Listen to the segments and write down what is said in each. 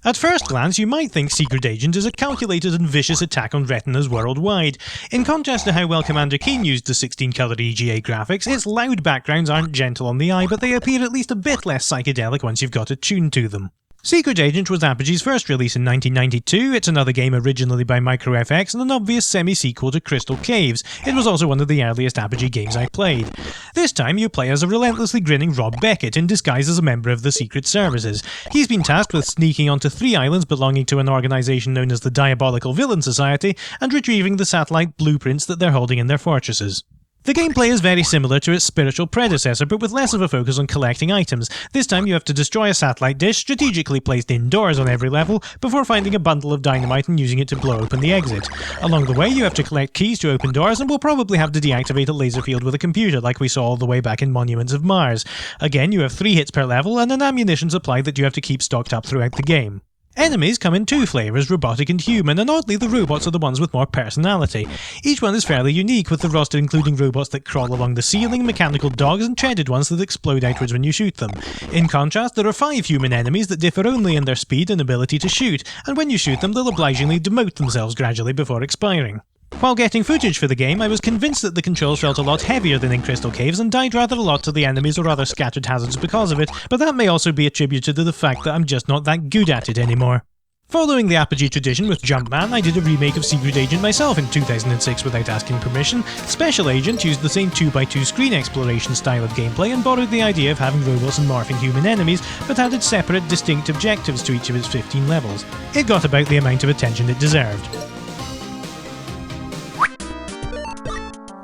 At first glance, you might think Secret Agent is a calculated and vicious attack on retinas worldwide. In contrast to how well Commander Keen used the 16-colour EGA graphics, its loud backgrounds aren't gentle on the eye, but they appear at least a bit less psychedelic once you've got attuned to them. Secret Agent was Apogee's first release in 1992, it's another game originally by MicroFX and an obvious semi-sequel to Crystal Caves. It was also one of the earliest Apogee games I played. This time you play as a relentlessly grinning Rob Beckett in disguise as a member of the Secret Services. He's been tasked with sneaking onto 3 islands belonging to an organisation known as the Diabolical Villain Society and retrieving the satellite blueprints that they're holding in their fortresses. The gameplay is very similar to its spiritual predecessor, but with less of a focus on collecting items. This time you have to destroy a satellite dish, strategically placed indoors on every level, before finding a bundle of dynamite and using it to blow open the exit. Along the way you have to collect keys to open doors, and will probably have to deactivate a laser field with a computer like we saw all the way back in Monuments of Mars. Again, you have 3 hits per level, and an ammunition supply that you have to keep stocked up throughout the game. Enemies come in 2 flavours, robotic and human, and oddly the robots are the ones with more personality. Each one is fairly unique, with the roster including robots that crawl along the ceiling, mechanical dogs and treaded ones that explode outwards when you shoot them. In contrast, there are 5 human enemies that differ only in their speed and ability to shoot, and when you shoot them they'll obligingly demote themselves gradually before expiring. While getting footage for the game, I was convinced that the controls felt a lot heavier than in Crystal Caves and died rather a lot to the enemies or other scattered hazards because of it, but that may also be attributed to the fact that I'm just not that good at it anymore. Following the Apogee tradition with Jumpman, I did a remake of Secret Agent myself in 2006 without asking permission. Special Agent used the same 2x2 screen exploration style of gameplay and borrowed the idea of having robots and morphing human enemies, but added separate, distinct objectives to each of its 15 levels. It got about the amount of attention it deserved.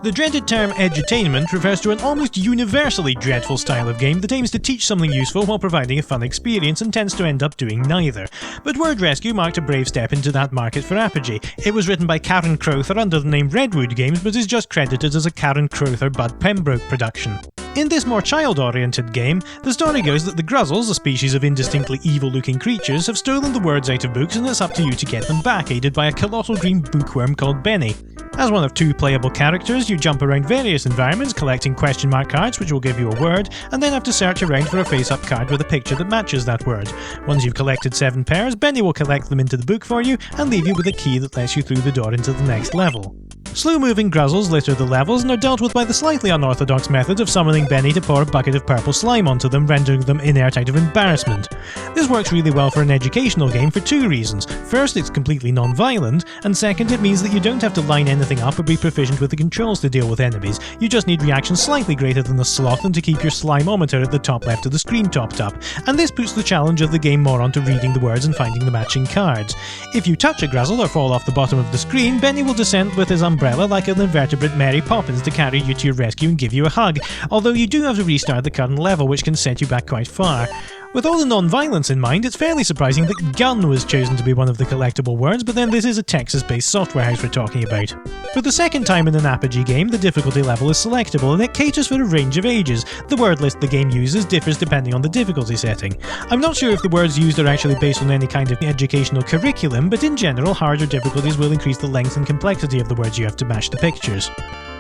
The dreaded term edutainment refers to an almost universally dreadful style of game that aims to teach something useful while providing a fun experience and tends to end up doing neither. But Word Rescue marked a brave step into that market for Apogee. It was written by Karen Crowther under the name Redwood Games, but is just credited as a Karen Crowther-Bud Pembroke production. In this more child-oriented game, the story goes that the Gruzzles, a species of indistinctly evil-looking creatures, have stolen the words out of books and it's up to you to get them back, aided by a colossal green bookworm called Benny. As one of 2 playable characters, you jump around various environments collecting question mark cards which will give you a word, and then have to search around for a face-up card with a picture that matches that word. Once you've collected 7 pairs, Benny will collect them into the book for you and leave you with a key that lets you through the door into the next level. Slow-moving Gruzzles litter the levels and are dealt with by the slightly unorthodox method of summoning Benny to pour a bucket of purple slime onto them, rendering them inert out of embarrassment. This works really well for an educational game for 2 reasons. First, it's completely non-violent, and second, it means that you don't have to line anything up or be proficient with the controls to deal with enemies. You just need reactions slightly greater than the sloth and to keep your slime-ometer at the top left of the screen topped up, and this puts the challenge of the game more onto reading the words and finding the matching cards. If you touch a Gruzzle or fall off the bottom of the screen, Benny will descend with his umbrella like an invertebrate Mary Poppins to carry you to your rescue and give you a hug, although you do have to restart the current level, which can set you back quite far. With all the non-violence in mind, it's fairly surprising that gun was chosen to be one of the collectible words, but then this is a Texas-based software house we're talking about. For the second time in an Apogee game, the difficulty level is selectable and it caters for a range of ages. The word list the game uses differs depending on the difficulty setting. I'm not sure if the words used are actually based on any kind of educational curriculum, but in general, harder difficulties will increase the length and complexity of the words you have to match the pictures.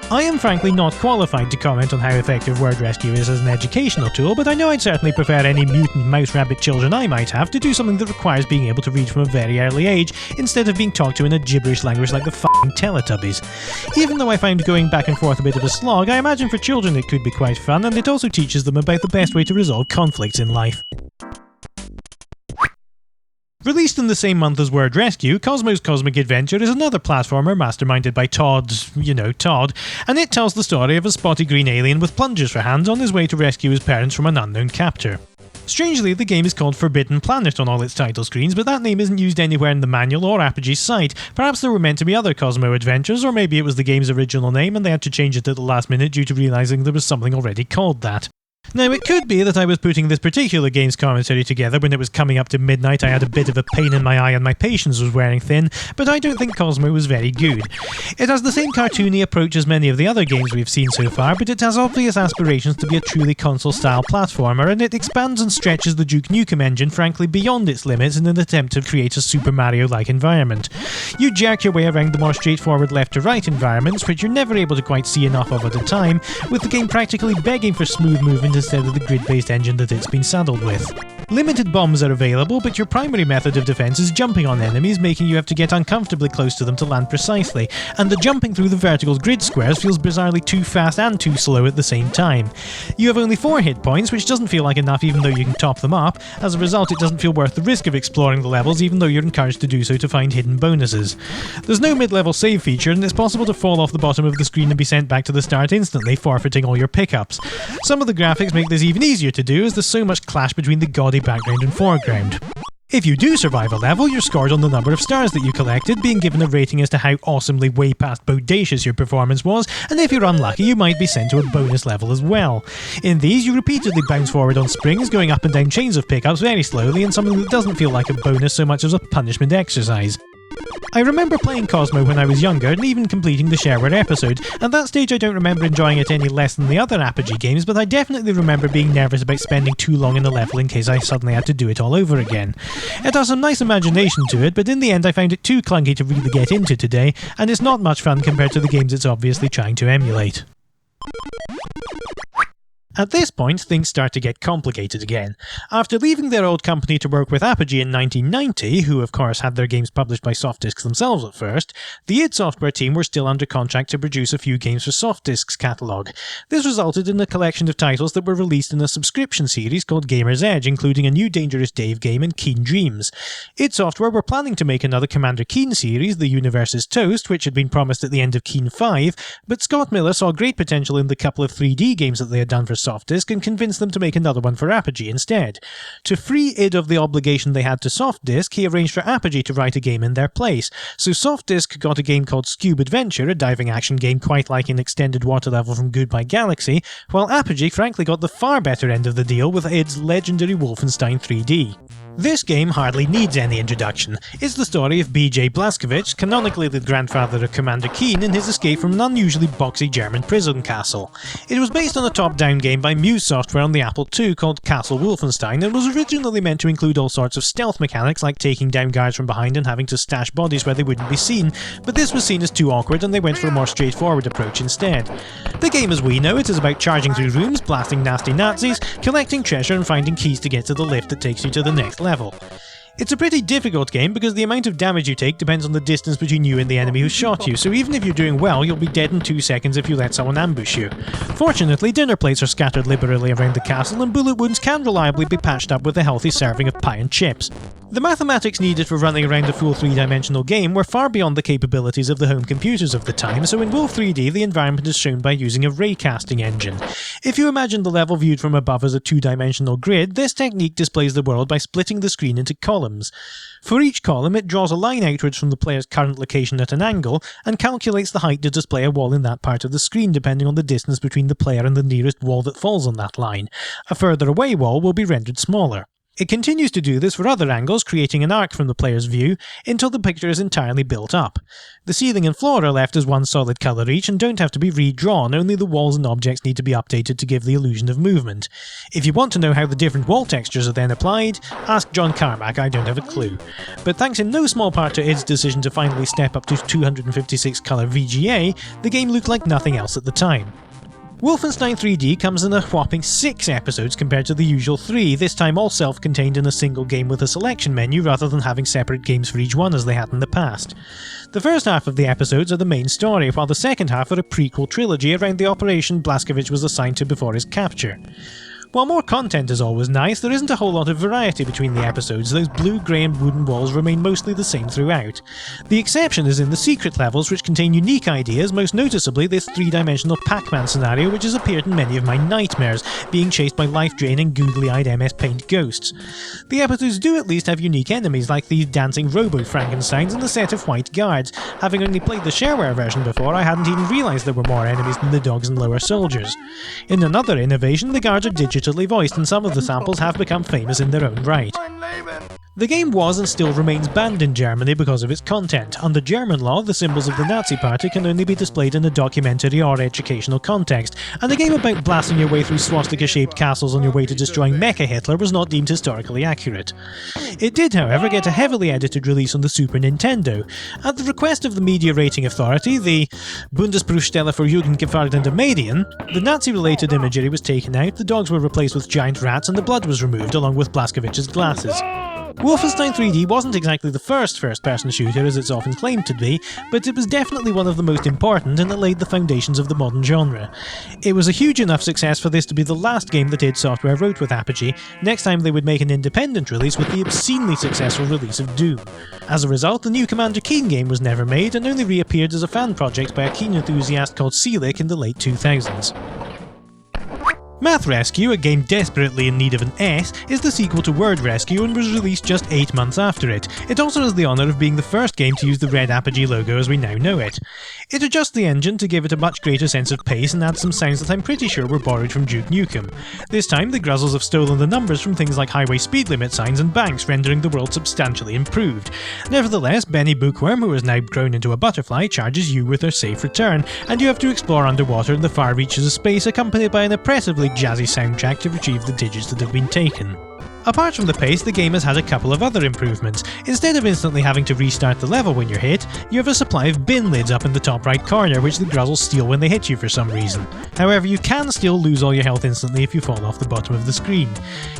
I am frankly not qualified to comment on how effective Word Rescue is as an educational tool, but I know I'd certainly prefer any mutant mouse-rabbit children I might have to do something that requires being able to read from a very early age, instead of being talked to in a gibberish language like the f***ing Teletubbies. Even though I find going back and forth a bit of a slog, I imagine for children it could be quite fun, and it also teaches them about the best way to resolve conflicts in life. Released in the same month as Word Rescue, Cosmo's Cosmic Adventure is another platformer masterminded by Todd, and it tells the story of a spotty green alien with plungers for hands on his way to rescue his parents from an unknown captor. Strangely, the game is called Forbidden Planet on all its title screens, but that name isn't used anywhere in the manual or Apogee's site. Perhaps there were meant to be other Cosmo adventures, or maybe it was the game's original name and they had to change it at the last minute due to realising there was something already called that. Now, it could be that I was putting this particular game's commentary together when it was coming up to midnight. I had a bit of a pain in my eye and my patience was wearing thin, but I don't think Cosmo was very good. It has the same cartoony approach as many of the other games we've seen so far, but it has obvious aspirations to be a truly console-style platformer, and it expands and stretches the Duke Nukem engine frankly beyond its limits in an attempt to create a Super Mario-like environment. You jerk your way around the more straightforward left-to-right environments, which you're never able to quite see enough of at a time, with the game practically begging for smooth movement instead of the grid-based engine that it's been saddled with. Limited bombs are available, but your primary method of defense is jumping on enemies, making you have to get uncomfortably close to them to land precisely, and the jumping through the vertical grid squares feels bizarrely too fast and too slow at the same time. You have only 4 hit points, which doesn't feel like enough even though you can top them up. As a result, it doesn't feel worth the risk of exploring the levels even though you're encouraged to do so to find hidden bonuses. There's no mid-level save feature, and it's possible to fall off the bottom of the screen and be sent back to the start instantly, forfeiting all your pickups. Some of the graphics make this even easier to do, as there's so much clash between the gaudy background and foreground. If you do survive a level, you're scored on the number of stars that you collected, being given a rating as to how awesomely way past bodacious your performance was, and if you're unlucky you might be sent to a bonus level as well. In these, you repeatedly bounce forward on springs, going up and down chains of pickups very slowly, in something that doesn't feel like a bonus so much as a punishment exercise. I remember playing Cosmo when I was younger and even completing the shareware episode. At that stage I don't remember enjoying it any less than the other Apogee games, but I definitely remember being nervous about spending too long in a level in case I suddenly had to do it all over again. It has some nice imagination to it, but in the end I found it too clunky to really get into today, and it's not much fun compared to the games it's obviously trying to emulate. At this point, things start to get complicated again. After leaving their old company to work with Apogee in 1990, who of course had their games published by Softdisk themselves at first, the id Software team were still under contract to produce a few games for Softdisk's catalogue. This resulted in a collection of titles that were released in a subscription series called Gamer's Edge, including a new Dangerous Dave game and Keen Dreams. id Software were planning to make another Commander Keen series, The Universe is Toast, which had been promised at the end of Keen 5, but Scott Miller saw great potential in the couple of 3D games that they had done for Softdisk and convinced them to make another one for Apogee instead. To free id of the obligation they had to Softdisk, he arranged for Apogee to write a game in their place. So Softdisk got a game called Scoob Adventure, a diving action game quite like an extended water level from Goodbye Galaxy, while Apogee frankly got the far better end of the deal with id's legendary Wolfenstein 3D. This game hardly needs any introduction. It's the story of B.J. Blazkowicz, canonically the grandfather of Commander Keen, in his escape from an unusually boxy German prison castle. It was based on a top-down game by Muse Software on the Apple II called Castle Wolfenstein, and was originally meant to include all sorts of stealth mechanics like taking down guards from behind and having to stash bodies where they wouldn't be seen, but this was seen as too awkward and they went for a more straightforward approach instead. The game as we know it is about charging through rooms, blasting nasty Nazis, collecting treasure and finding keys to get to the lift that takes you to the next level. It's a pretty difficult game because the amount of damage you take depends on the distance between you and the enemy who shot you, so even if you're doing well, you'll be dead in 2 seconds if you let someone ambush you. Fortunately, dinner plates are scattered liberally around the castle and bullet wounds can reliably be patched up with a healthy serving of pie and chips. The mathematics needed for running around a full 3-dimensional game were far beyond the capabilities of the home computers of the time, so in Wolf 3D the environment is shown by using a raycasting engine. If you imagine the level viewed from above as a 2-dimensional grid, this technique displays the world by splitting the screen into columns. For each column, it draws a line outwards from the player's current location at an angle, and calculates the height to display a wall in that part of the screen depending on the distance between the player and the nearest wall that falls on that line. A further away wall will be rendered smaller. It continues to do this for other angles, creating an arc from the player's view, until the picture is entirely built up. The ceiling and floor are left as one solid colour each and don't have to be redrawn, only the walls and objects need to be updated to give the illusion of movement. If you want to know how the different wall textures are then applied, ask John Carmack, I don't have a clue. But thanks in no small part to id's decision to finally step up to 256 colour VGA, the game looked like nothing else at the time. Wolfenstein 3D comes in a whopping 6 episodes compared to the usual 3, this time all self-contained in a single game with a selection menu rather than having separate games for each one as they had in the past. The first half of the episodes are the main story, while the second half are a prequel trilogy around the operation Blazkowicz was assigned to before his capture. While more content is always nice, there isn't a whole lot of variety between the episodes. Those blue, grey and wooden walls remain mostly the same throughout. The exception is in the secret levels, which contain unique ideas, most noticeably this 3-dimensional Pac-Man scenario which has appeared in many of my nightmares, being chased by life-draining, googly-eyed MS Paint ghosts. The episodes do at least have unique enemies like these dancing robo-Frankensteins and a set of white guards. Having only played the shareware version before, I hadn't even realised there were more enemies than the dogs and lower soldiers. In another innovation, the guards are digital digitally voiced, and some of the samples have become famous in their own right. The game was and still remains banned in Germany because of its content. Under German law, the symbols of the Nazi Party can only be displayed in a documentary or educational context, and a game about blasting your way through swastika-shaped castles on your way to destroying Mecha Hitler was not deemed historically accurate. It did, however, get a heavily edited release on the Super Nintendo. At the request of the media rating authority, the Bundesprüfstelle für jugendgefährdende Medien, the Nazi-related imagery was taken out, the dogs were replaced with giant rats, and the blood was removed, along with Blazkowicz's glasses. Wolfenstein 3D wasn't exactly the first-person shooter as it's often claimed to be, but it was definitely one of the most important, and it laid the foundations of the modern genre. It was a huge enough success for this to be the last game that id Software wrote with Apogee. Next time they would make an independent release with the obscenely successful release of Doom. As a result, the new Commander Keen game was never made, and only reappeared as a fan project by a Keen enthusiast called Seelick in the late 2000s. Math Rescue, a game desperately in need of an S, is the sequel to Word Rescue and was released just 8 months after it. It also has the honour of being the first game to use the red Apogee logo as we now know it. It adjusts the engine to give it a much greater sense of pace and adds some sounds that I'm pretty sure were borrowed from Duke Nukem. This time the Gruzzles have stolen the numbers from things like highway speed limit signs and banks, rendering the world substantially improved. Nevertheless, Benny Bookworm, who has now grown into a butterfly, charges you with her safe return, and you have to explore underwater in the far reaches of space, accompanied by an oppressively jazzy soundtrack to retrieve the digits that have been taken. Apart from the pace, the game has had a couple of other improvements. Instead of instantly having to restart the level when you're hit, you have a supply of bin lids up in the top right corner, which the Gruzzles steal when they hit you for some reason. However, you can still lose all your health instantly if you fall off the bottom of the screen.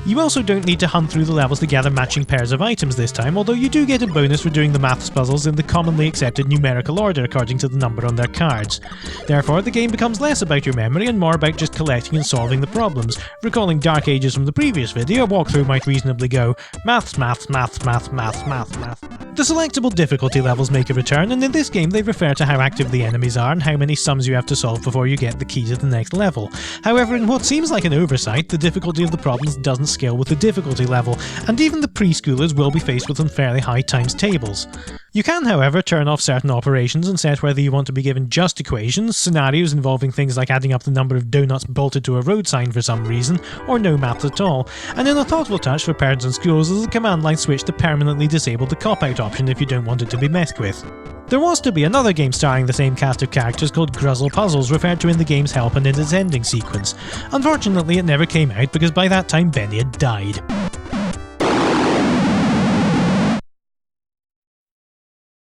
You also don't need to hunt through the levels to gather matching pairs of items this time, although you do get a bonus for doing the maths puzzles in the commonly accepted numerical order according to the number on their cards. Therefore, the game becomes less about your memory and more about just collecting and solving the problems. Recalling Dark Ages from the previous video, a walkthrough might reasonably go maths, maths, maths, maths, maths, maths, maths. The selectable difficulty levels make a return, and in this game they refer to how active the enemies are and how many sums you have to solve before you get the key to the next level. However, in what seems like an oversight, the difficulty of the problems doesn't scale with the difficulty level, and even the preschoolers will be faced with unfairly high times tables. You can, however, turn off certain operations and set whether you want to be given just equations, scenarios involving things like adding up the number of donuts bolted to a road sign for some reason, or no maths at all, and in a thoughtful touch for parents and schools is a command line switch to permanently disable the cop-out option if you don't want it to be messed with. There was to be another game starring the same cast of characters called Gruzzle Puzzles, referred to in the game's help and in its ending sequence. Unfortunately, it never came out because by that time Benny had died.